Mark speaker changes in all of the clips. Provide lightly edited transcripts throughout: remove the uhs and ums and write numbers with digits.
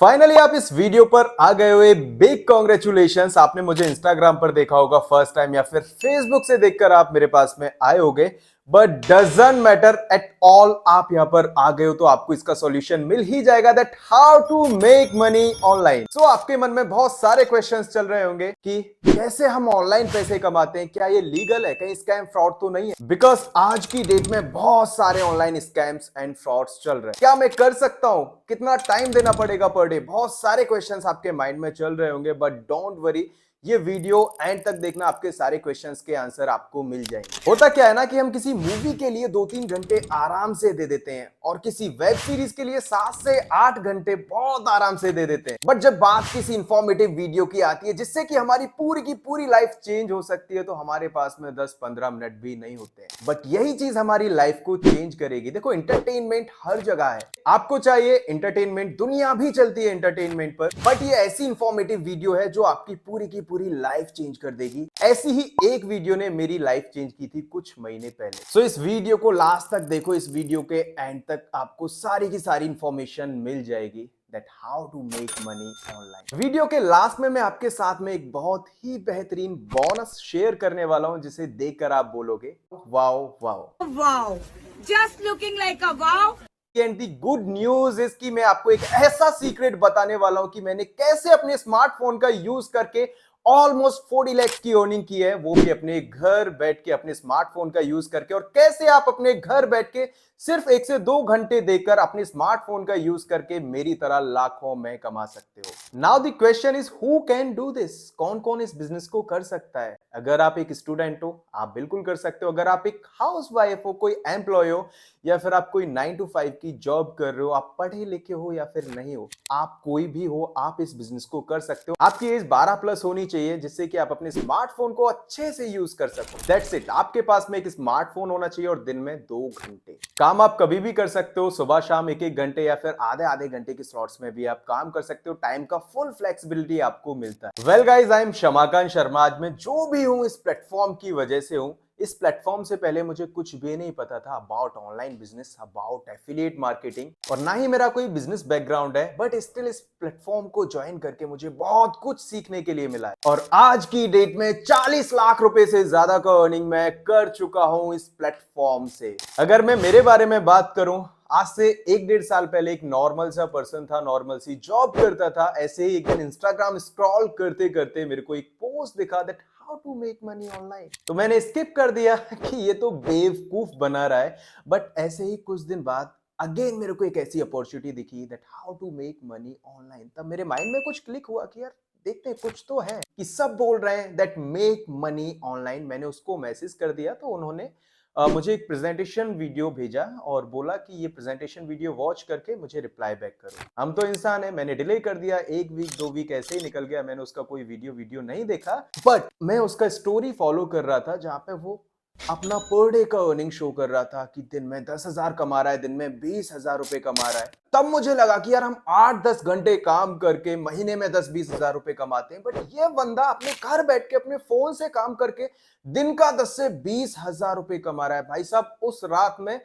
Speaker 1: Finally आप इस video पर आ गए हुए। Big congratulations. आपने मुझे इंस्टाग्राम पर देखा होगा फर्स्ट टाइम या फिर फेसबुक से देखकर आप मेरे पास में आए होगे, but doesn't matter at all. आप यहां पर आ गए हो तो आपको इसका सॉल्यूशन मिल ही जाएगा, that how to make money online. So आपके मन में बहुत सारे क्वेश्चंस चल रहे होंगे कि कैसे हम ऑनलाइन पैसे कमाते हैं, क्या ये लीगल है, कहीं स्कैम फ्रॉड तो नहीं है। बिकॉज आज की डेट में बहुत सारे ऑनलाइन स्कैम्स एंड फ्रॉड्स चल रहे हैं। क्या मैं कर सकता हूं, कितना टाइम देना पड़ेगा पर डे, बहुत सारे क्वेश्चंस आपके माइंड में चल रहे होंगे। बट डोंट वरी, ये वीडियो एंड तक देखना, आपके सारे क्वेश्चंस के आंसर आपको मिल जाएंगे। होता क्या है ना कि हम किसी मूवी के लिए 2-3 घंटे आराम से दे देते हैं और किसी वेब सीरीज के लिए 7 से 8 घंटे बहुत आराम से दे देते हैं। बट जब बात किसी इंफॉर्मेटिव वीडियो की आती है जिससे कि हमारी पूरी की पूरी लाइफ चेंज हो सकती है, तो हमारे पास में 10-15 मिनट भी नहीं होते। बट यही चीज हमारी लाइफ को चेंज करेगी। देखो, एंटरटेनमेंट हर जगह है, आपको चाहिए एंटरटेनमेंट, दुनिया भी चलती है एंटरटेनमेंट पर। बट ये ऐसी इंफॉर्मेटिव वीडियो है जो आपकी पूरी की पूरी लाइफ चेंज कर देगी। ऐसी ही एक वीडियो ने मेरी लाइफ चेंज की थी कुछ महीने पहले। सो इस वीडियो को लास्ट तक देखो, इस वीडियो के एंड तक आपको सारी की सारी इंफॉर्मेशन मिल जाएगी that how to make money online. Video के लास्ट में मैं आपके साथ में एक बहुत ही बेहतरीन बोनस शेयर करने वाला हूं, जिसे देखकर आप बोलोगे wow wow
Speaker 2: Wow, just looking like a wow.
Speaker 1: And the good news is कि मैं आपको एक ऐसा सीक्रेट बताने वाला हूं कि मैंने कैसे अपने स्मार्टफोन का यूज करके ऑलमोस्ट 40 लाख की अर्निंग की है, वो भी अपने घर बैठ के, अपने स्मार्टफोन का यूज करके। और कैसे आप अपने घर बैठ के सिर्फ 1 से 2 घंटे देकर अपने स्मार्टफोन का यूज करके मेरी तरह लाखों में कमा सकते हो। Now the question is who can do this. कौन कौन इस बिजनेस को कर सकता है। अगर आप एक स्टूडेंट हो, आप बिल्कुल कर सकते हो। अगर आप एक हाउसवाइफ हो, कोई एम्प्लॉय हो, या फिर आप कोई 9 to 5 की जॉब कर रहे हो, आप पढ़े लिखे हो या फिर नहीं हो, आप कोई भी हो, आप इस बिजनेस को कर सकते हो। आपकी एज 12 प्लस होनी चाहिए, जिससे कि आप अपने स्मार्टफोन को अच्छे से यूज कर सको। That's it. आपके पास में एक स्मार्टफोन होना चाहिए और दिन में 2 घंटे। काम आप कभी भी कर सकते हो, सुबह शाम 1-1 घंटे या फिर आधे आधे घंटे के स्लॉट्स में भी आप काम कर सकते हो। टाइम का फुल फ्लेक्सिबिलिटी आपको मिलता है। Well guys, I am Shamakant Sharma. आज मैं जो भी हूं इस प्लेटफॉर्म की वजह से हूं। इस प्लेटफॉर्म से पहले मुझे कुछ भी नहीं पता था about online business, about affiliate marketing, और ना ही मेरा कोई बिजनेस बैकग्राउंड है। बट स्टिल इस प्लेटफॉर्म को ज्वाइन करके मुझे बहुत कुछ सीखने के लिए मिला है। और आज की डेट में 40 लाख रुपए से ज्यादा का अर्निंग मैं कर चुका हूं इस प्लेटफॉर्म से। अगर मैं मेरे बारे में बात करूं, आज से 1-1.5 साल पहले एक नॉर्मल सा पर्सन था, नॉर्मल सी जॉब करता था। ऐसे ही एक दिन इंस्टाग्राम स्क्रॉल करते करते मेरे को एक पोस्ट दिखा that how to make money online. तो मैंने स्किप कर दिया कि ये तो बेवकूफ बना रहा है। बट ऐसे ही कुछ दिन बाद अगेन मेरे को एक ऐसी अपॉर्चुनिटी दिखी that how to make money online. तब मेरे माइंड में कुछ क्लिक हुआ कि यार देखते हैं, कुछ तो है कि सब बोल रहे हैं दैट मेक मनी ऑनलाइन। मैंने उसको मैसेज कर दिया तो उन्होंने मुझे एक प्रेजेंटेशन वीडियो भेजा और बोला कि ये प्रेजेंटेशन वीडियो वॉच करके मुझे रिप्लाई बैक करो। हम तो इंसान है, मैंने डिले कर दिया। 1 वीक 2 वीक ऐसे ही निकल गया, मैंने उसका कोई वीडियो नहीं देखा। बट मैं उसका स्टोरी फॉलो कर रहा था जहां पे वो अपना पर डे का अर्निंग शो कर रहा था कि दिन में 10,000 कमा रहा है, दिन में 20,000 रुपए कमा रहा है। तब मुझे लगा कि यार हम 8-10 घंटे काम करके महीने में 10-20 हजार रुपए कमाते हैं, बट ये बंदा अपने घर बैठ के अपने फोन से काम करके दिन का 10 से 20,000 रुपए कमा रहा है। भाई साहब, उस रात में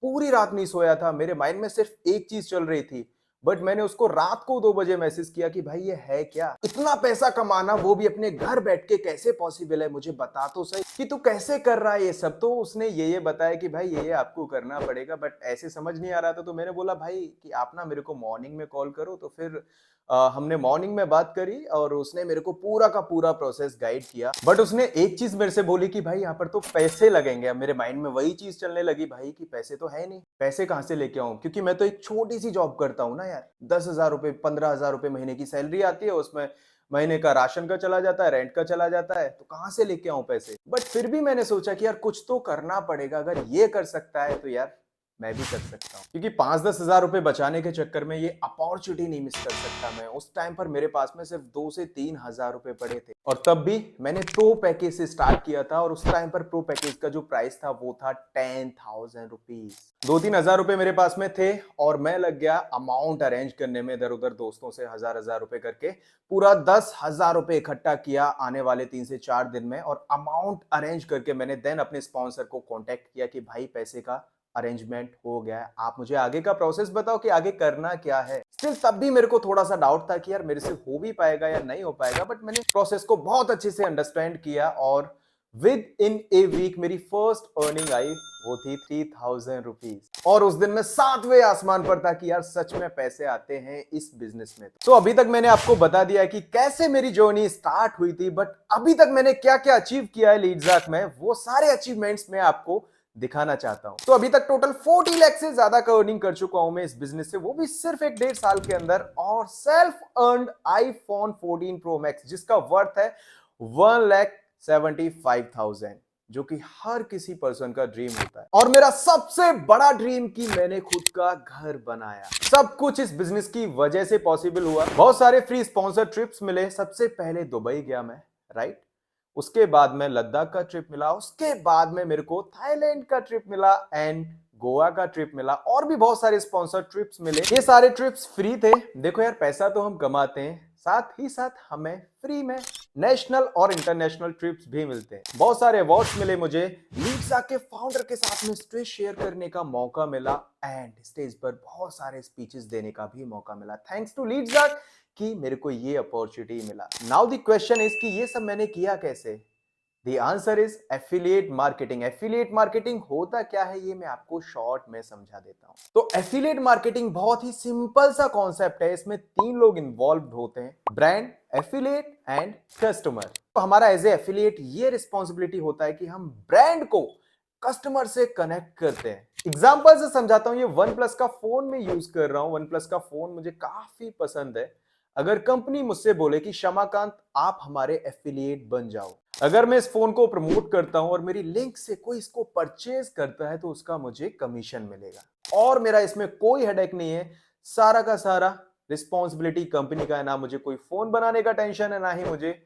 Speaker 1: पूरी रात नहीं सोया था। मेरे माइंड में सिर्फ एक चीज चल रही थी। बट मैंने उसको रात को 2 बजे मैसेज किया कि भाई ये है क्या, इतना पैसा कमाना, वो भी अपने घर बैठ के, कैसे पॉसिबल है, मुझे बता तो सही कि तू कैसे कर रहा है ये सब। तो उसने ये बताया कि भाई ये आपको करना पड़ेगा, बट ऐसे समझ नहीं आ रहा था। तो मैंने बोला भाई कि आप ना मेरे को मॉर्निंग में कॉल करो। तो फिर हमने मॉर्निंग में बात करी और उसने मेरे को पूरा का पूरा प्रोसेस गाइड किया। बट उसने एक चीज मेरे से बोली कि भाई यहाँ पर तो पैसे लगेंगे। अब मेरे माइंड में वही चीज चलने लगी, भाई कि पैसे तो है नहीं, पैसे कहाँ से लेके आऊं, क्योंकि मैं तो एक छोटी सी जॉब करता हूँ ना यार। 10,000 रुपए, 15,000 रुपए महीने की सैलरी आती है, उसमें महीने का राशन का चला जाता है, रेंट का चला जाता है, तो कहां से लेके आऊं पैसे। बट फिर भी मैंने सोचा कि यार कुछ तो करना पड़ेगा। अगर ये कर सकता है तो यार मैं भी कर सकता हूँ, क्योंकि 5-10 हजार रुपए बचाने के चक्कर में ये अपॉर्चुनिटी नहीं मिस कर सकता मैं। उस टाइम पर मेरे पास में सिर्फ 2 से 3 हजार रुपए पड़े थे, और तब भी मैंने प्रो पैकेज से स्टार्ट किया था। और उस टाइम पर प्रो पैकेज का जो प्राइस था वो था 10,000 रुपीज। 2-3 हजार रुपए मेरे पास में थे और मैं लग गया अमाउंट अरेंज करने में, इधर उधर दोस्तों से हजार रुपए करके पूरा 10,000 रुपए इकट्ठा किया आने वाले 3 से 4 दिन में। और अमाउंट अरेंज करके मैंने देन अपने स्पॉन्सर को कॉन्टेक्ट किया कि भाई पैसे का अरेंजमेंट हो गया है, आप मुझे आगे का प्रोसेस बताओ कि आगे करना क्या है। स्टिल तब भी मेरे को थोड़ा सा डाउट था कि यार मेरे से हो भी पाएगा या नहीं हो पाएगा, बट मैंने प्रोसेस को बहुत अच्छे से अंडरस्टैंड किया और विद इन ए वीक मेरी फर्स्ट अर्निंग आई, वो थी 3000 रुपीज। और उस दिन मैं 7वें आसमान पर था कि यार सच में पैसे आते हैं इस बिजनेस में। तो अभी तक मैंने आपको बता दिया कि कैसे मेरी जर्नी स्टार्ट हुई थी, बट अभी तक मैंने क्या क्या अचीव किया है लीडज़ाक में, वो सारे अचीवमेंट्स मैं आपको दिखाना चाहता हूं। तो अभी तक टोटल 40 लाख से ज्यादा का अर्निंग कर चुका हूं मैं इस बिजनेस से, वो भी सिर्फ 1.5 साल के अंदर। और self earned iPhone 14 pro max जिसका वर्थ है 1,75,000, जो कि हर किसी पर्सन का ड्रीम होता है। और मेरा सबसे बड़ा ड्रीम कि मैंने खुद का घर बनाया। सब कुछ इस बिजनेस की वजह से पॉसिबल हुआ। बहुत सारे फ्री स्पॉन्सर ट्रिप्स मिले। सबसे पहले दुबई गया मैं, राइट। उसके बाद में लद्दाख का ट्रिप मिला, उसके बाद में मेरे को थाईलैंड का ट्रिप मिला एंड गोवा का ट्रिप मिला, और भी बहुत सारे स्पॉन्सर ट्रिप्स मिले। ये सारे ट्रिप्स फ्री थे। देखो यार, पैसा तो हम कमाते हैं, साथ ही साथ हमें फ्री में नेशनल और इंटरनेशनल ट्रिप्स भी मिलते हैं। बहुत सारे अवार्ड्स मिले मुझे। लीडज़ाक के फाउंडर के साथ में स्टेज शेयर करने का मौका मिला एंड स्टेज पर बहुत सारे स्पीचेस देने का भी मौका मिला। थैंक्स टू लीडज़ाक कि मेरे को ये अपॉर्चुनिटी मिला। नाउ द क्वेश्चन इज कि ये सब मैंने किया कैसे? The answer is affiliate marketing. Affiliate marketing होता क्या है ये मैं आपको शॉर्ट में समझा देता हूं। तो एफिलिएट मार्केटिंग बहुत ही सिंपल सा कॉन्सेप्ट है। इसमें 3 लोग इन्वॉल्व होते हैं, ब्रांड, एफिलिएट एंड कस्टमर। तो हमारा एज ए एफिलिएट ये रिस्पॉन्सिबिलिटी होता है कि हम ब्रांड को कस्टमर से कनेक्ट करते हैं। एग्जांपल से समझाता हूं। ये वन प्लस का फोन में यूज कर रहा हूं। वन प्लस का फोन मुझे काफी पसंद है। अगर कंपनी मुझसे बोले कि शमाकांत आप हमारे एफिलिएट बन जाओ, अगर मैं इस फोन को प्रमोट करता हूं और मेरी लिंक से कोई इसको परचेज करता है तो उसका मुझे कमीशन मिलेगा। और मेरा इसमें कोई हेडेक नहीं है। सारा का सारा रिस्पॉन्सिबिलिटी कंपनी का है। ना मुझे कोई फोन बनाने का टेंशन है, ना ही मुझे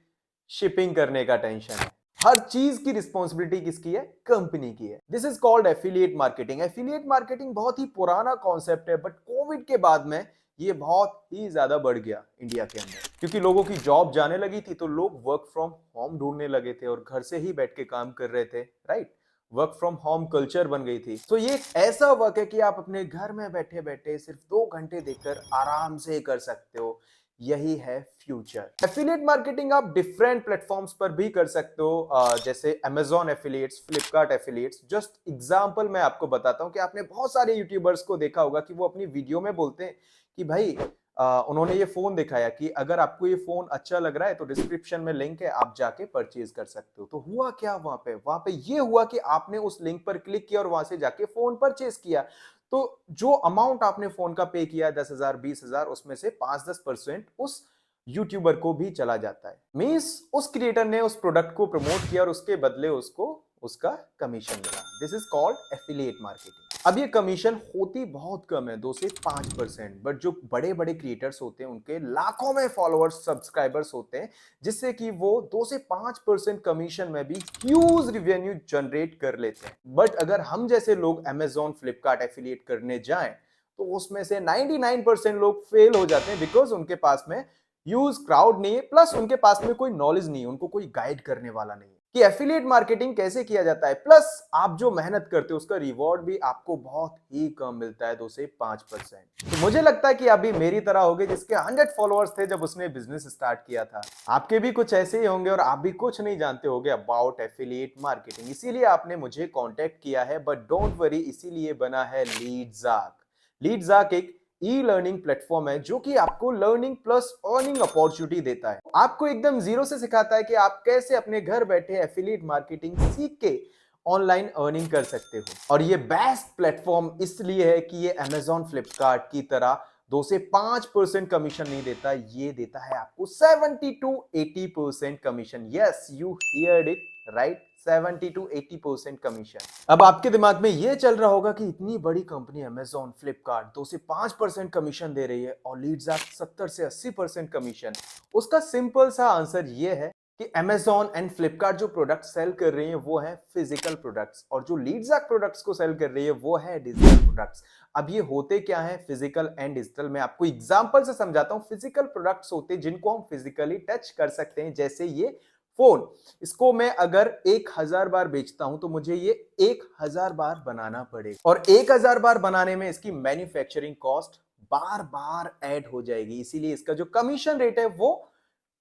Speaker 1: शिपिंग करने का टेंशन है। हर चीज की रिस्पॉन्सिबिलिटी किसकी है? कंपनी की है। This is called affiliate marketing. Affiliate marketing बहुत ही पुराना कॉन्सेप्ट है, बट कोविड के बाद में ये बहुत ही ज्यादा बढ़ गया इंडिया के अंदर, क्योंकि लोगों की जॉब जाने लगी थी तो लोग वर्क फ्रॉम होम ढूंढने लगे थे और घर से ही बैठ के काम कर रहे थे, right. Work from home culture बन गई थी। तो ये एक ऐसा वर्क है कि आप अपने घर में बैठे बैठे सिर्फ 2 घंटे देकर आराम से कर सकते हो। यही है फ्यूचर। एफिलिएट मार्केटिंग आप डिफरेंट प्लेटफॉर्म्स पर भी कर सकते हो, जैसे Amazon affiliates, Flipkart affiliates. Just example मैं आपको बताता हूं कि आपने बहुत सारे यूट्यूबर्स को देखा होगा कि वो अपनी वीडियो में बोलते हैं कि भाई उन्होंने ये फोन दिखाया कि अगर आपको ये फोन अच्छा लग रहा है तो डिस्क्रिप्शन में लिंक है, आप जाके परचेज कर सकते हो। तो हुआ क्या वहां पे ये हुआ कि आपने उस लिंक पर क्लिक किया और वहां से जाके फोन परचेज किया। तो जो अमाउंट आपने फोन का पे किया 10,000 20,000, उसमें से 5-10% उस यूट्यूबर को भी चला जाता है। मींस उस क्रिएटर ने उस प्रोडक्ट को प्रमोट किया और उसके बदले उसको उसका कमीशन मिला। This is called affiliate marketing. अब ये कमीशन होती बहुत कम है, 2 से 5%, बट जो बड़े बड़े क्रिएटर्स होते हैं उनके लाखों में फॉलोअर्स, सब्सक्राइबर्स होते हैं, जिससे कि वो 2 से 5% कमीशन में भी ह्यूज रेवेन्यू जनरेट कर लेते हैं। बट अगर हम जैसे लोग Amazon, फ्लिपकार्ट एफिलिएट करने जाएं तो उसमें से 99% लोग फेल हो जाते हैं, बिकॉज उनके पास में ह्यूज क्राउड नहीं है, प्लस उनके पास में कोई नॉलेज नहीं है, उनको कोई गाइड करने वाला नहीं है कि एफिलिएट मार्केटिंग कैसे किया जाता है। प्लस आप जो मेहनत करते हो उसका रिवॉर्ड भी आपको बहुत ही कम मिलता है, 2 से 5%। तो मुझे लगता है कि आप भी मेरी तरह होगे जिसके 100 फॉलोअर्स थे जब उसने बिजनेस स्टार्ट किया था। आपके भी कुछ ऐसे ही होंगे और आप भी कुछ नहीं जानते होंगे अबाउट एफिलिएट मार्केटिंग, इसीलिए आपने मुझे कॉन्टेक्ट किया है। बट डोंट वरी, इसीलिए बना है लीडज़ाक। लीडज़ाक एक ई लर्निंग प्लेटफॉर्म है जो कि आपको लर्निंग प्लस अर्निंग अपॉर्चुनिटी देता है। आपको एकदम जीरो से सिखाता है कि आप कैसे अपने घर बैठे एफिलिएट मार्केटिंग सीख के ऑनलाइन अर्निंग कर सकते हो। और ये बेस्ट प्लेटफॉर्म इसलिए है कि ये Amazon, फ्लिपकार्ट की तरह 2 से 5% कमीशन नहीं देता, ये देता है आपको 70 to 80% commission. Yes, you heard it right, 70 to 80% commission. अब आपके दिमाग में ये चल रहा होगा कि इतनी बड़ी कंपनी Amazon, फ्लिपकार्ट 2 से 5% कमीशन दे रही है और लीडज़ाक 70 से 80% कमीशन। उसका सिंपल सा आंसर ये है कि Amazon एंड फ्लिपकार्ट जो प्रोडक्ट सेल कर रही है वो है फिजिकल प्रोडक्ट्स, और जो लीडज़ाक प्रोडक्ट्स को सेल कर रही है वो है डिजिटल प्रोडक्ट्स। अब ये होते क्या है फिजिकल एंड डिजिटल, मैं आपको एग्जांपल से समझाता हूं। फिजिकल प्रोडक्ट्स होते हैं जिनको हम फिजिकली टच कर सकते हैं, जैसे ये फोन। इसको मैं अगर 1000 बार बेचता हूं तो मुझे ये 1000 बार बनाना पड़ेगा, और 1000 बार बनाने में इसकी मैन्युफैक्चरिंग कॉस्ट बार बार ऐड हो जाएगी, इसीलिए इसका जो कमीशन रेट है वो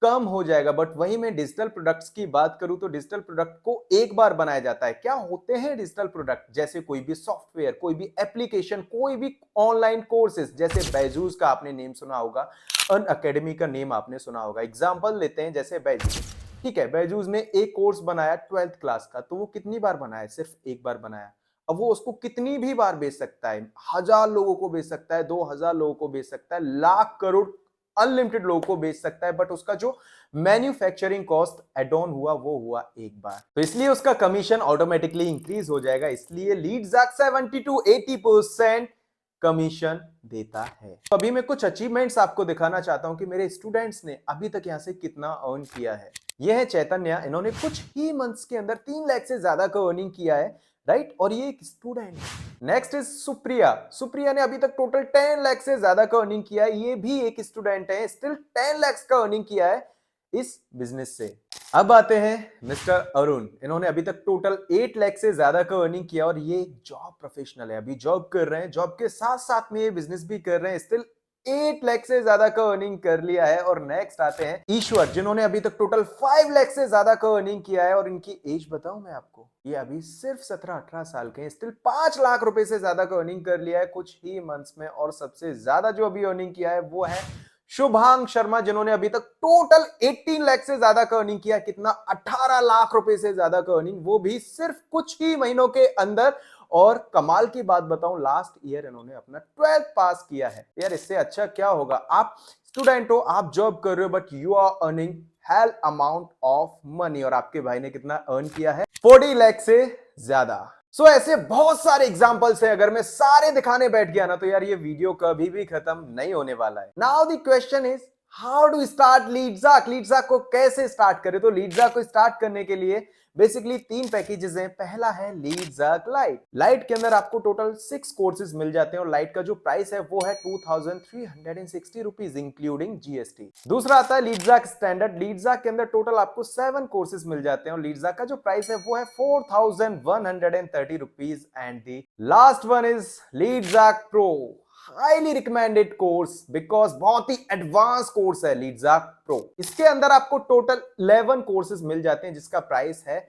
Speaker 1: कम हो जाएगा। बट वही मैं डिजिटल प्रोडक्ट्स की बात करूं तो डिजिटल प्रोडक्ट को एक बार बनाया जाता है। क्या होते हैं डिजिटल प्रोडक्ट? जैसे कोई भी सॉफ्टवेयर, कोई भी एप्लीकेशन, कोई भी ऑनलाइन कोर्सेज, जैसे बैजूस का आपने नेम सुना होगा, अन अकेडमी का नेम आपने सुना होगा। एग्जाम्पल लेते हैं जैसे बैजूस, ठीक है, बैजूस ने एक कोर्स बनाया 12th क्लास का, तो वो कितनी बार बनाया? सिर्फ एक बार बनाया। अब वो उसको कितनी भी बार बेच सकता है, 1000 लोगों को बेच सकता है, 2000 लोगों को बेच सकता है, लाख करोड़ अनलिमिटेड लोगों को बेच सकता है, बट उसका जो मैन्युफैक्चरिंग कॉस्ट एड ऑन हुआ वो हुआ एक बार, तो इसलिए उसका कमीशन ऑटोमेटिकली इंक्रीज हो जाएगा। इसलिए लीडज़ाक 70 to 80% कमीशन देता है। तो अभी मैं कुछ अचीवमेंट्स आपको दिखाना चाहता हूं कि मेरे स्टूडेंट्स ने अभी तक यहां से कितना अर्न किया है। यह है चैतन्य, इन्होंने कुछ ही मंथ्स के अंदर 3 लाख से ज्यादा का अर्निंग किया है, राइट, और ये एक student. Next is Supriya, Supriya ने अभी तक टोटल 10 लाख से ज्यादा का अर्निंग किया है, ये भी एक स्टूडेंट है, स्टिल 10 लाख का अर्निंग किया है इस बिजनेस से। अब आते हैं मिस्टर अरुण, इन्होंने अभी तक टोटल 8 लाख से ज्यादा का अर्निंग किया और ये जॉब प्रोफेशनल है, अभी जॉब कर रहे हैं, जॉब के साथ साथ में ये बिजनेस भी कर रहे हैं, स्टिल 8 लाख से ज्यादा का अर्निंग कर लिया है। और नेक्स्ट आते हैं ईश्वर, जिन्होंने अभी तक टोटल 5 लाख से ज्यादा का अर्निंग किया है और इनकी एज बताऊं मैं आपको, ये अभी सिर्फ 17-18 साल के हैं, स्टिल 5 लाख रुपए से ज्यादा का अर्निंग कर लिया है कुछ ही मंथ्स में। और सबसे ज्यादा जो अभी अर्निंग किया है वो है शुभांग शर्मा, जिन्होंने अभी तक टोटल 18 लाख से ज्यादा का अर्निंग किया। कितना? 18 लाख रुपए से ज्यादा का अर्निंग, वो भी सिर्फ कुछ ही महीनों के अंदर। और कमाल की बात बताऊं, लास्ट ईयर इन्होंने अपना 12th पास किया है। यार इससे अच्छा क्या होगा? आप स्टूडेंट हो, आप जॉब कर रहे हो, but you are earning hell amount of money. और आपके भाई ने कितना अर्न किया है? 40 लाख से ज्यादा। सो ऐसे बहुत सारे एग्जांपल्स हैं, अगर मैं सारे दिखाने बैठ गया ना तो यार ये वीडियो कभी भी खत्म नहीं होने वाला है। Now the question is how do start लीडज़ाक? लीडज़ाक को कैसे स्टार्ट करें? तो लीडज़ाक को स्टार्ट करने के लिए बेसिकली 3 पैकेजेस हैं। पहला है लीडज़ाक लाइट। लाइट के अंदर आपको टोटल 6 कोर्सेज मिल जाते हैं और लाइट का जो प्राइस है वो है 2360 रुपीज इंक्लूडिंग जीएसटी। दूसरा आता है लीडज़ाक स्टैंडर्ड। लीडज़ाक के अंदर टोटल आपको 7 कोर्सेज मिल जाते हैं और लीडज़ाक का जो प्राइस है वो है 4130 rupees. And the last one is लीडज़ाक pro, highly recommended course because बहुत ही एडवांस कोर्स है लीडज़ाक प्रो। इसके अंदर आपको टोटल 11 कोर्सेज मिल जाते हैं जिसका प्राइस है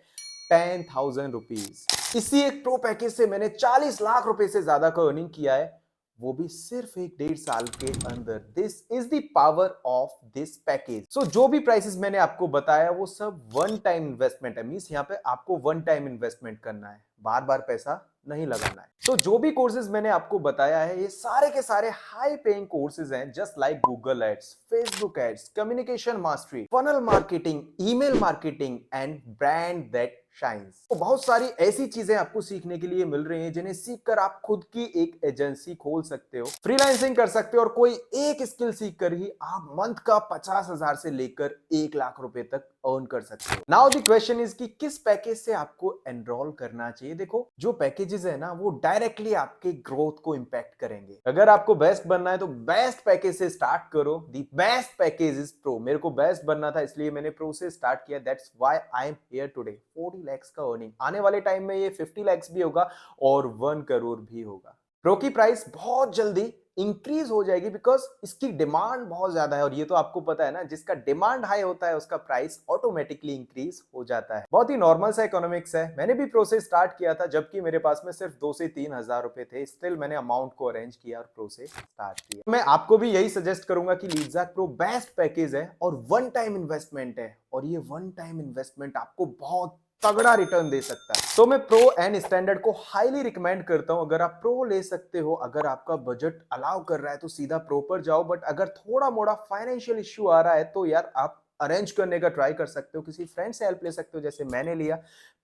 Speaker 1: 10,000 रुपीज। इसी एक प्रो पैकेज से मैंने 40 लाख रुपए से ज्यादा का अर्निंग किया है, वो भी सिर्फ 1-1.5 साल के अंदर। This is the power of this package. So जो भी प्राइसेस मैंने आपको बताया वो सब वन टाइम इन्वेस्टमेंट है, मींस यहाँ पे आपको वन टाइम इन्वेस्टमेंट करना है, बार बार पैसा नहीं लगाना है। तो जो भी कोर्सेज मैंने आपको बताया है ये सारे के सारे हाई पेइंग कोर्सेज हैं, just like Google ads, Facebook ads, communication mastery, funnel marketing, email marketing and brand that shines. तो बहुत सारी ऐसी चीजें आपको सीखने के लिए मिल रही हैं जिन्हें सीखकर आप खुद की एक एजेंसी खोल सकते हो, फ्रीलांसिंग कर सकते हो और कोई एक स्किल सीखकर ही आप मंथ का 50,000 से लेकर 1 लाख रुपए तक अर्न कर सकते हो। नाउ द क्वेश्चन इज कि किस पैकेज से आपको एनरोल करना चाहिए। देखो जो पैकेजेस है ना वो डायरेक्टली आपके ग्रोथ को इंपैक्ट करेंगे। अगर आपको बेस्ट बनना है तो बेस्ट पैकेज से स्टार्ट करो। The best package is pro. मेरे को बेस्ट बनना था इसलिए मैंने प्रो से स्टार्ट किया। That's why I am here today. 40 lakh का अर्निंग, आने वाले टाइम में ये 50 लाख भी होगा और 1 करोड़ भी होगा। प्रो की प्राइस बहुत जल्दी इंक्रीज हो जाएगी बिकॉज इसकी डिमांड बहुत ज्यादा है और ये तो आपको पता है ना, जिसका डिमांड हाई होता है उसका प्राइस ऑटोमेटिकली इंक्रीज हो जाता है। बहुत ही नॉर्मल सा इकोनॉमिक्स है। मैंने भी प्रो से स्टार्ट किया था जबकि मेरे पास में सिर्फ 2 से 3 हजार रुपए थे, स्टिल मैंने अमाउंट को अरेंज किया और प्रो से स्टार्ट किया। मैं आपको भी यही सजेस्ट करूंगा कि लीडज़ाक प्रो बेस्ट पैकेज है और वन टाइम इन्वेस्टमेंट है और ये वन टाइम इन्वेस्टमेंट आपको बहुत तगड़ा रिटर्न दे सकता है। तो मैं प्रो एंड स्टैंडर्ड को हाईली रिकमेंड करता हूं। अगर आप प्रो ले सकते हो, अगर आपका बजट अलाउ कर रहा है तो सीधा प्रो पर जाओ, बट अगर थोड़ा मोड़ा फाइनेंशियल इश्यू आ रहा है तो यार आप अरेंज करने का ट्राई कर सकते हो, किसी फ्रेंड से हेल्प ले सकते हो जैसे मैंने लिया,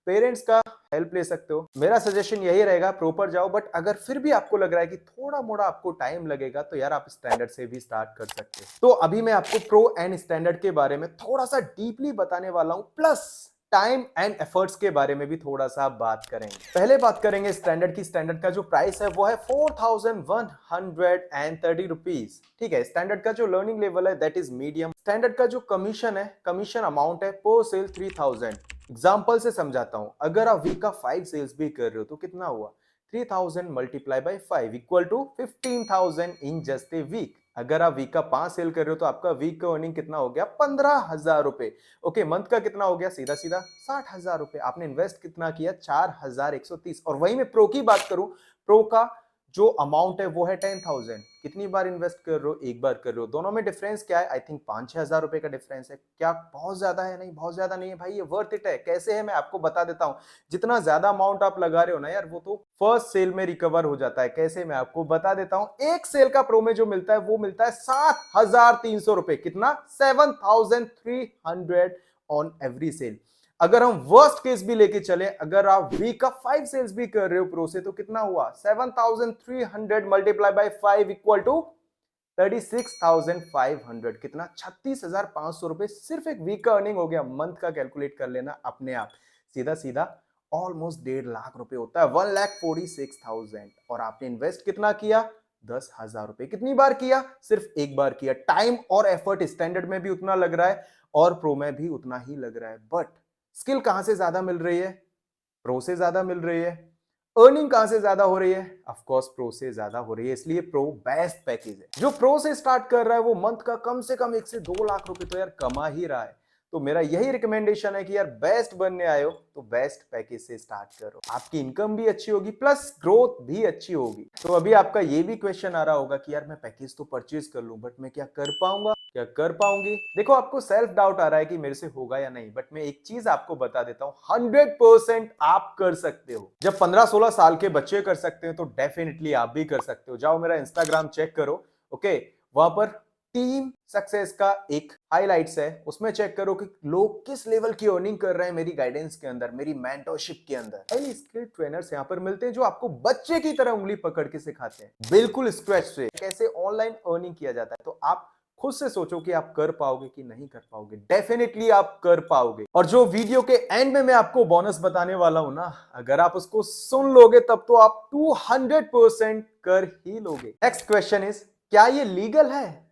Speaker 1: पेरेंट्स का हेल्प ले सकते हो। मेरा सजेशन यही रहेगा प्रो पर जाओ, बट अगर फिर भी आपको लग रहा है कि थोड़ा मोड़ा आपको टाइम लगेगा तो यार आप स्टैंडर्ड से भी स्टार्ट कर सकते हो। तो अभी मैं आपको प्रो एंड स्टैंडर्ड के बारे में थोड़ा सा डीपली बताने वाला हूं, प्लस टाइम एंड एफर्ट्स के बारे में भी थोड़ा सा बात करेंगे। पहले बात करेंगे स्टैंडर्ड की। स्टैंडर्ड का जो प्राइस है वो है 4130 रुपीज। ठीक है, स्टैंडर्ड का जो लर्निंग लेवल है दैट इज मीडियम। स्टैंडर्ड का जो कमीशन है, कमीशन अमाउंट है पर सेल 3000। एग्जाम्पल से समझाता हूं, अगर आप वीक का 5 सेल्स भी कर रहे हो तो कितना हुआ? 3000 multiply by 5 equal to 15,000 in just a week. अगर आप वीक का 5 सेल कर रहे हो तो आपका वीक का अर्निंग कितना हो गया? 15,000 रुपए। ओके, मंथ का कितना हो गया? सीधा सीधा 60,000 रुपए। आपने इन्वेस्ट कितना किया? 4,130। और वही मैं प्रो की बात करूं, प्रो का जो अमाउंट है वो है 10,000। कितनी बार इन्वेस्ट कर रहे हो? एक बार कर रहे हो। दोनों में डिफरेंस क्या है? आई थिंक 5-6 हजार रुपए का डिफरेंस है। क्या बहुत ज्यादा है? नहीं, बहुत ज्यादा नहीं है भाई, ये वर्थ इट है। कैसे है मैं आपको बता देता हूं। जितना ज्यादा अमाउंट आप लगा रहे हो ना यार, वो तो फर्स्ट सेल में रिकवर हो जाता है। कैसे, मैं आपको बता देता हूं। एक सेल का प्रो में जो मिलता है वो मिलता है 7,300 रुपए। कितना? 7,300 ऑन एवरी सेल। अगर हम वर्स्ट केस भी लेके चले, अगर आप वीक का 5 सेल्स भी कर रहे हो प्रो से, तो कितना हुआ? 7,300 मल्टीप्लाई बाय 5 इक्वल टू 36,500। कितना? 36,500 रुपए सिर्फ एक वीक का अर्निंग हो गया। मंथ का कैलकुलेट कर लेना अपने आप, सीधा सीधा ऑलमोस्ट 1.5 लाख रुपए होता है, 1,46,000। और आपने इन्वेस्ट कितना किया? 10,000 रुपए। कितनी बार किया? सिर्फ एक बार किया। टाइम और एफर्ट स्टैंडर्ड में भी उतना लग रहा है और प्रो में भी उतना ही लग रहा है, बट स्किल कहां से ज्यादा मिल रही है? प्रो से ज्यादा मिल रही है। अर्निंग कहां से ज्यादा हो रही है? ऑफ कोर्स प्रो से ज्यादा हो रही है, इसलिए प्रो बेस्ट पैकेज है। जो प्रो से स्टार्ट कर रहा है वो मंथ का कम से कम 1 से 2 लाख रुपए तो यार कमा ही रहा है। तो मेरा यही रिकमेंडेशन है कि यार बेस्ट बनने आए हो तो बेस्ट पैकेज से स्टार्ट करो। आपकी इनकम भी अच्छी होगी प्लस ग्रोथ भी अच्छी होगी। तो अभी आपका ये भी क्वेश्चन आ रहा होगा कि यार मैं पैकेज तो परचेज कर लूं, बट मैं क्या कर पाऊंगा, क्या कर पाऊंगी? देखो, आपको सेल्फ डाउट आ रहा है कि मेरे से होगा या नहीं, बट मैं एक चीज आपको बता देता हूं, 100% आप कर सकते हो। जब 15-16 साल के बच्चे कर सकते हो तो डेफिनेटली आप भी कर सकते हो। जाओ मेरा इंस्टाग्राम चेक करो, ओके, वहां पर टीम सक्सेस का एक हाइलाइट्स है, उसमें चेक करो कि लोग किस लेवल की अर्निंग कर रहे हैं मेरी गाइडेंस के अंदर, मेरी मेंटरशिप के अंदर। हाईली स्किल्ड ट्रेनर्स यहाँ पर मिलते हैं जो आपको बच्चे की तरह उंगली पकड़ के सिखाते हैं, बिल्कुल स्क्रैच से कैसे ऑनलाइन अर्निंग किया जाता है। तो आप खुद से सोचो कि आप कर पाओगे कि नहीं कर पाओगे। डेफिनेटली आप कर पाओगे। और जो वीडियो के एंड में मैं आपको बोनस बताने वाला हूं ना, अगर आप उसको सुन लोगे तब तो आप 200% कर ही लोगे। नेक्स्ट क्वेश्चन इज, क्या ये लीगल है?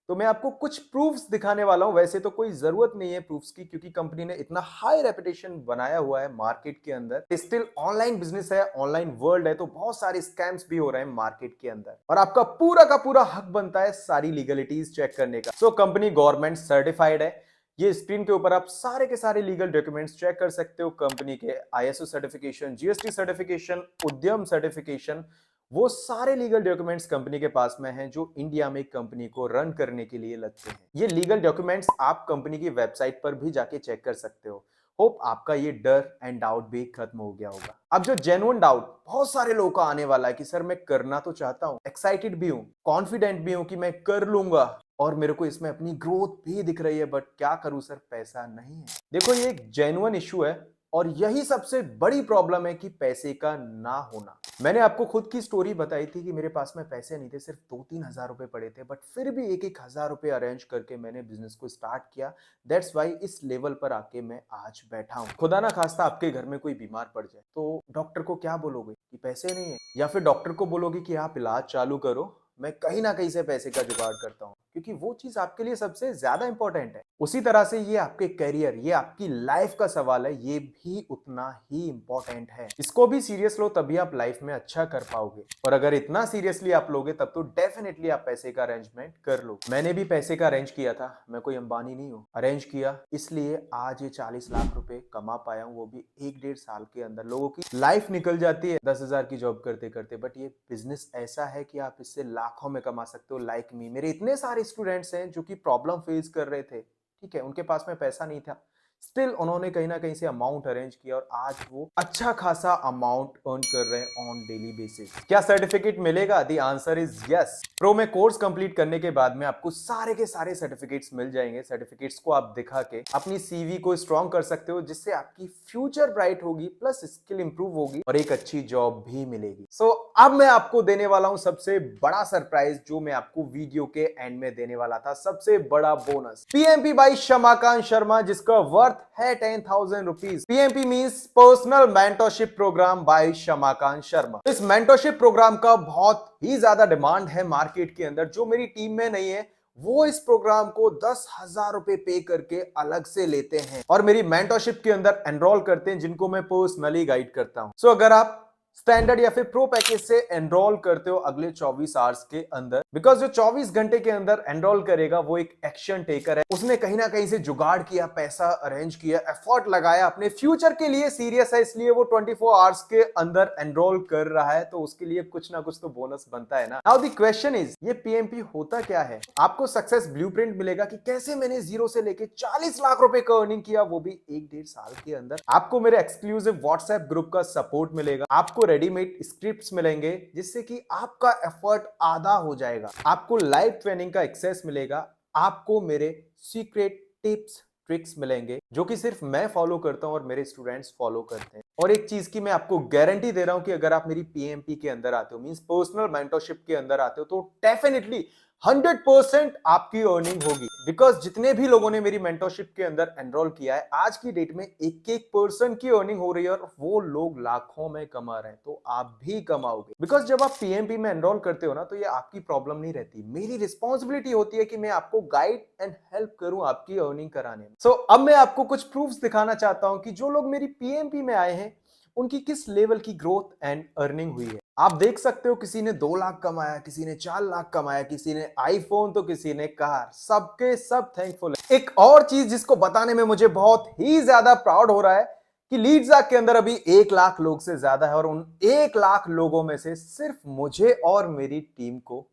Speaker 1: तो मैं आपको कुछ प्रूफ्स दिखाने वाला हूं। वैसे तो कोई जरूरत नहीं है प्रूफ्स की, क्योंकि कंपनी ने इतना हाई रेपुटेशन बनाया हुआ है मार्केट के अंदर। स्टिल ऑनलाइन बिजनेस है, ऑनलाइन वर्ल्ड है, तो बहुत सारे स्कैम्स भी हो रहे हैं मार्केट के अंदर, और आपका पूरा का पूरा हक बनता है सारी लीगलिटीज चेक करने का। सो कंपनी गवर्नमेंट सर्टिफाइड है। ये स्क्रीन के ऊपर आप सारे के सारे लीगल डॉक्यूमेंट्स चेक कर सकते हो। कंपनी के ISO सर्टिफिकेशन, GST सर्टिफिकेशन, उद्यम सर्टिफिकेशन, वो सारे लीगल डॉक्यूमेंट्स कंपनी के पास में हैं जो इंडिया में कंपनी को रन करने के लिए लगते हैं। ये लीगल डॉक्यूमेंट्स आप कंपनी की वेबसाइट पर भी जाके चेक कर सकते हो। होप आपका ये डर एंड डाउट भी खत्म हो गया होगा। अब जो जेन्युइन डाउट बहुत सारे लोगों का आने वाला है कि सर मैं करना तो चाहता हूं, एक्साइटेड भी हूं, कॉन्फिडेंट भी हूं कि मैं कर लूंगा और मेरे को इसमें अपनी ग्रोथ भी दिख रही है, बट क्या करूं सर, पैसा नहीं है। देखो, ये एक जेन्युइन इशू है और यही सबसे बड़ी प्रॉब्लम है कि पैसे का ना होना। मैंने आपको खुद की स्टोरी बताई थी कि मेरे पास में पैसे नहीं थे, सिर्फ 2-3 हजार रुपए पड़े थे, बट फिर भी 1-1 हजार रुपए अरेंज करके मैंने बिजनेस को स्टार्ट किया। दैट्स वाई इस लेवल पर आके मैं आज बैठा हूं। खुदा ना खास्ता आपके घर में कोई बीमार पड़ जाए तो डॉक्टर को क्या बोलोगे कि पैसे नहीं है, या फिर डॉक्टर को बोलोगे कि आप इलाज चालू करो, मैं कहीं ना कहीं से पैसे का जुगाड़ करता हूं, क्योंकि वो चीज आपके लिए सबसे ज्यादा इंपॉर्टेंट है। उसी तरह से ये आपके करियर, ये आपकी लाइफ का सवाल है, ये भी उतना ही इंपॉर्टेंट है। इसको भी सीरियस लो, तभी आप लाइफ में अच्छा कर पाओगे। और अगर इतना सीरियसली आप लोगे तब तो डेफिनेटली आप पैसे का अरेंजमेंट कर लो। मैंने भी पैसे का अरेंज किया था, मैं कोई अंबानी नहीं हूँ, अरेंज किया, इसलिए आज ये 40 लाख रुपए कमा पाया हूँ, वो भी 1-1.5 साल के अंदर। लोगों की लाइफ निकल जाती है 10,000 की जॉब करते करते, बट ये बिजनेस ऐसा है कि आप इससे लाखों में कमा सकते हो। लाइक मी, मेरे इतने सारे स्टूडेंट्स हैं जो कि प्रॉब्लम फेस कर रहे थे, ठीक है, उनके पास में पैसा नहीं था, स्टिल उन्होंने कहीं ना कहीं से अमाउंट अरेंज किया और आज वो अच्छा खासा अमाउंट अर्न कर रहे हैं ऑन डेली बेसिस। क्या सर्टिफिकेट मिलेगा? The answer is yes. Pro में कोर्स कंप्लीट करने के बाद में आपको सारे के सारे सर्टिफिकेट्स मिल जाएंगे। सर्टिफिकेट्स को आप दिखा के अपनी CV को स्ट्रॉन्ग कर सकते हो, जिससे आपकी फ्यूचर ब्राइट होगी, प्लस स्किल इंप्रूव होगी और एक अच्छी जॉब भी मिलेगी। सो अब मैं आपको देने वाला हूं सबसे बड़ा सरप्राइज, जो मैं आपको वीडियो के एंड में देने वाला था, सबसे बड़ा bonus. PMP by Shamakant Sharma, जिसका वर्थ है 10,000 rupees. PMP means personal mentorship program by Shamakant Sharma. इस मेंटरशिप प्रोग्राम का बहुत ही ज्यादा डिमांड है मार्केट के अंदर। जो मेरी टीम में नहीं है वो इस प्रोग्राम को 10,000 रुपए पे करके अलग से लेते हैं और मेरी मेंटरशिप के अंदर एनरोल करते हैं, जिनको मैं पर्सनली गाइड करता हूं। सो अगर आप स्टैंडर्ड या फिर प्रो पैकेज से एनरोल करते हो अगले 24 आवर्स के अंदर, बिकॉज जो 24 घंटे के अंदर एनरोल करेगा वो एक एक्शन टेकर है, उसने कहीं ना कहीं से जुगाड़ किया, पैसा अरेंज किया, एफर्ट लगाया, अपने फ्यूचर के लिए सीरियस है, इसलिए वो 24 आवर्स के अंदर एनरोल कर रहा है, तो उसके लिए कुछ ना कुछ तो बोनस बनता है ना। नाउ द क्वेश्चन इज, ये पीएमपी होता क्या है? आपको सक्सेस ब्लूप्रिंट मिलेगा कि कैसे मैंने जीरो से लेके 40 लाख रुपए का अर्निंग किया, वो भी 1-1.5 साल के अंदर। आपको मेरे एक्सक्लूसिव व्हाट्सएप ग्रुप का सपोर्ट मिलेगा, आपको रेडीमेड स्क्रिप्ट्स मिलेंगे जिससे कि आपका एफर्ट आधा हो जाएगा, आपको लाइव ट्रेनिंग का एक्सेस मिलेगा, आपको मेरे सीक्रेट टिप्स ट्रिक्स मिलेंगे जो कि सिर्फ मैं फॉलो करता हूं और मेरे स्टूडेंट्स फॉलो करते हैं। और एक चीज की मैं आपको गारंटी दे रहा हूं कि अगर आप मेरी पीएमपी के अंदर आते हो, मींस पर्सनल मेंटरशिप के अंदर आते हो, तो डेफिनेटली 100% आपकी अर्निंग होगी, बिकॉज जितने भी लोगों ने मेरी मेंटरशिप के अंदर एनरोल किया है, आज की डेट में एक पर्सन की अर्निंग हो रही है और वो लोग लाखों में कमा रहे हैं, तो आप भी कमाओगे। बिकॉज जब आप पीएमपी में एनरोल करते हो ना, तो ये आपकी प्रॉब्लम नहीं रहती, मेरी रिस्पॉन्सिबिलिटी होती है कि मैं आपको गाइड एंड हेल्प करूं आपकी अर्निंग कराने में। सो अब मैं आपको कुछ प्रूफ्स दिखाना चाहता हूं कि जो लोग मेरी पीएमपी में आए हैं उनकी किस लेवल की ग्रोथ एंड अर्निंग हुई है। आप देख सकते हो, किसी ने 2 लाख कमाया, किसी ने 4 लाख कमाया, किसी ने आईफोन तो किसी ने कार, सबके सब थैंकफुल है। एक और चीज जिसको बताने में मुझे बहुत ही ज्यादा प्राउड हो रहा है कि लीड्स के अंदर अभी 1 लाख लोग से ज्यादा है और उन 1 लाख लोगों में से सिर्फ मुझे और मेरी टीम को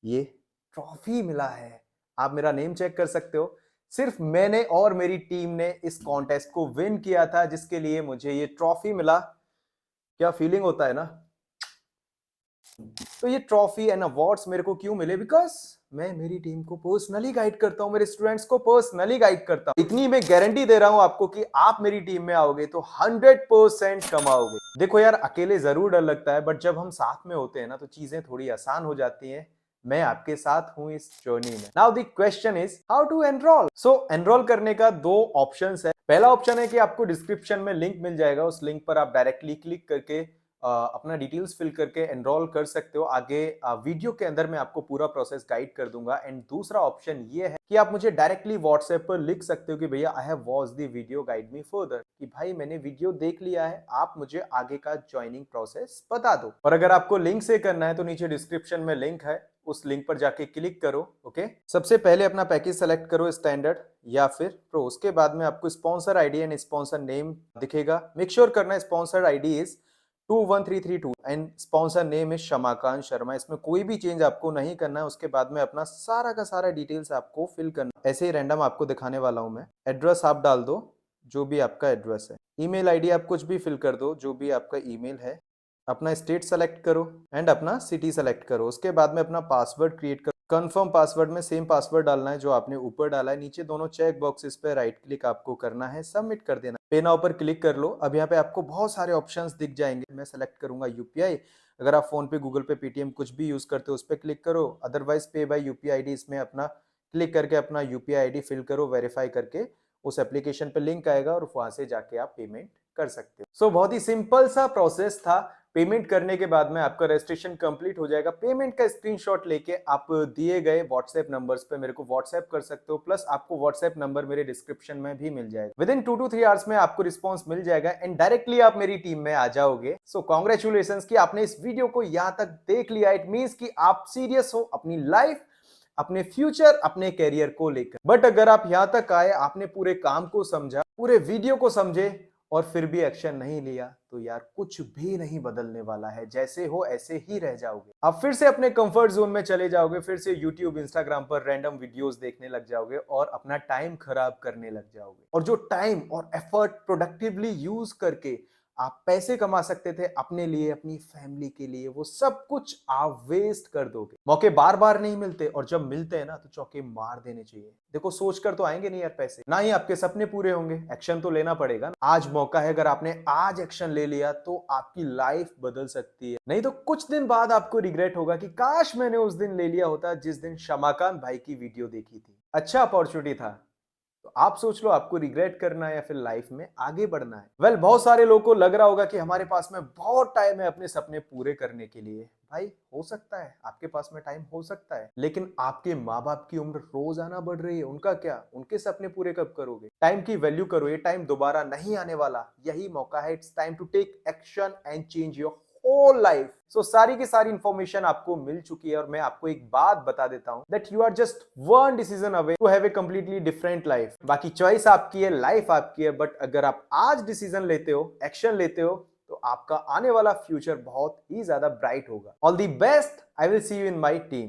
Speaker 1: ये ट्रॉफी मिला है। आप मेरा नेम चेक कर सकते हो, सिर्फ मैंने और मेरी टीम ने इस कॉन्टेस्ट को विन किया था, जिसके लिए मुझे ये ट्रॉफी मिला। क्या फीलिंग होता है ना। तो ये ट्रॉफी एंड अवार्ड्स मेरे को क्यों मिले? बिकॉज मैं मेरी टीम को पर्सनली गाइड करता हूं, मेरे स्टूडेंट्स को पर्सनली गाइड करता हूं। इतनी मैं गारंटी दे रहा हूं आपको कि आप मेरी टीम में आओगे तो 100% कमाओगे। देखो यार, अकेले जरूर डर लगता है, बट जब हम साथ में होते हैं ना, तो चीजें थोड़ी आसान हो जाती हैं। मैं आपके साथ हूं इस जर्नी में। Now the question is how to enrol. सो एनरोल करने का 2 ऑप्शंस है। पहला ऑप्शन है कि आपको डिस्क्रिप्शन में लिंक मिल जाएगा, उस लिंक पर आप डायरेक्टली क्लिक करके अपना डिटेल्स फिल करके एनरोल कर सकते हो। आगे वीडियो के अंदर मैं आपको पूरा प्रोसेस गाइड कर दूंगा। एंड दूसरा ऑप्शन ये है कि आप मुझे डायरेक्टली व्हाट्सएप पर लिख सकते हो कि भैया I have watch the video, guide me further, कि भाई मैंने वीडियो देख लिया है, आप मुझे आगे का ज्वाइनिंग प्रोसेस बता दो। और अगर आपको लिंक से करना है तो नीचे डिस्क्रिप्शन में लिंक है, उस लिंक पर जाके क्लिक करो। ओके, सबसे पहले अपना पैकेज सेलेक्ट करो, स्टैंडर्ड या फिर प्रो। उसके बाद में आपको sponsor ID and sponsor name दिखेगा। मेक श्योर करना sponsor ID is 21332 and sponsor name is Shamakant Sharma. इसमें कोई भी चेंज आपको नहीं करना है। उसके बाद में अपना सारा का सारा डिटेल्स आपको फिल करना। ऐसे ही रैंडम आपको दिखाने वाला हूं मैं। एड्रेस आप डाल दो, जो भी आपका एड्रेस है। ईमेल आईडी आप कुछ भी फिल कर दो, जो भी आपका ईमेल है। अपना स्टेट सेलेक्ट करो एंड अपना सिटी सेलेक्ट करो। उसके बाद में अपना पासवर्ड क्रिएट करो। कंफर्म पासवर्ड में सेम पासवर्ड डालना है जो आपने ऊपर डाला है। नीचे दोनों चेक बॉक्सेस पे राइट क्लिक आपको करना है, सबमिट कर देना। पे नाउ पर क्लिक कर लो। अब यहाँ पे आपको बहुत सारे ऑप्शंस दिख जाएंगे। मैं सेलेक्ट करूंगा यूपीआई। अगर आप फोन पे, गूगल पे, पेटीएम कुछ भी यूज करते हो उस पर क्लिक करो। अदरवाइज पे बाय यूपीआई आईडी, इसमें अपना क्लिक करके अपना यूपीआई आईडी फिल करो, वेरीफाई करके उस एप्लीकेशन पे लिंक आएगा और वहां से जाके आप पेमेंट कर सकते हो। सो बहुत ही सिंपल सा प्रोसेस था। पेमेंट करने के बाद में आपका रजिस्ट्रेशन कंप्लीट हो जाएगा। पेमेंट का स्क्रीनशॉट लेके आप दिए गए व्हाट्सएप नंबर्स पे मेरे को व्हाट्सएप कर सकते हो। प्लस आपको व्हाट्सएप नंबर मेरे डिस्क्रिप्शन में भी मिल जाएगा। विद इन 2 to 3 आवर्स में आपको रिस्पॉन्स मिल जाएगा एंड डायरेक्टली आप मेरी टीम में आ जाओगे। सो कॉन्ग्रेचुलेशन कि आपने इस वीडियो को यहाँ तक देख लिया। इट मीन्स कि आप सीरियस हो अपनी लाइफ, अपने फ्यूचर, अपने कैरियर को लेकर। बट अगर आप यहां तक आए, आपने पूरे काम को समझा, पूरे वीडियो को समझे और फिर भी एक्शन नहीं लिया, तो यार कुछ भी नहीं बदलने वाला है। जैसे हो ऐसे ही रह जाओगे। आप फिर से अपने कंफर्ट जोन में चले जाओगे, फिर से यूट्यूब, इंस्टाग्राम पर रैंडम वीडियोस देखने लग जाओगे और अपना टाइम खराब करने लग जाओगे। और जो टाइम और एफर्ट प्रोडक्टिवली यूज करके आप पैसे कमा सकते थे अपने लिए, अपनी फैमिली के लिए, वो सब कुछ आप वेस्ट कर दोगे। मौके बार बार नहीं मिलते और जब मिलते हैं ना तो चौके मार देने चाहिए। देखो, सोच कर तो आएंगे नहीं यार पैसे, ना ही आपके सपने पूरे होंगे। एक्शन तो लेना पड़ेगा। आज मौका है, अगर आपने आज एक्शन ले लिया तो आपकी लाइफ बदल सकती है। नहीं तो कुछ दिन बाद आपको रिग्रेट होगा कि काश मैंने उस दिन ले लिया होता जिस दिन शमाकांत भाई की वीडियो देखी थी। अच्छा अपॉर्चुनिटी था। तो आप सोच लो, आपको रिग्रेट करना है या फिर लाइफ में आगे बढ़ना है। वेल, बहुत सारे लोगों को लग रहा होगा कि हमारे पास में बहुत टाइम है अपने सपने पूरे करने के लिए। भाई, हो सकता है आपके पास में टाइम हो सकता है, लेकिन आपके माँ बाप की उम्र रोजाना बढ़ रही है। उनका क्या, उनके सपने पूरे कब करोगे? टाइम की वैल्यू करो, ये टाइम दोबारा नहीं आने वाला। यही मौका है। It's time to take action and change your whole life. So सारी की सारी इंफॉर्मेशन आपको मिल चुकी है और मैं आपको एक बात बता देता हूं that you are just one decision away to have a completely different life. बाकी चॉइस आपकी है, लाइफ आपकी है, बट अगर आप आज डिसीजन लेते हो, एक्शन लेते हो, तो आपका आने वाला फ्यूचर बहुत ही ज्यादा ब्राइट होगा। All the best. I will see you in my team.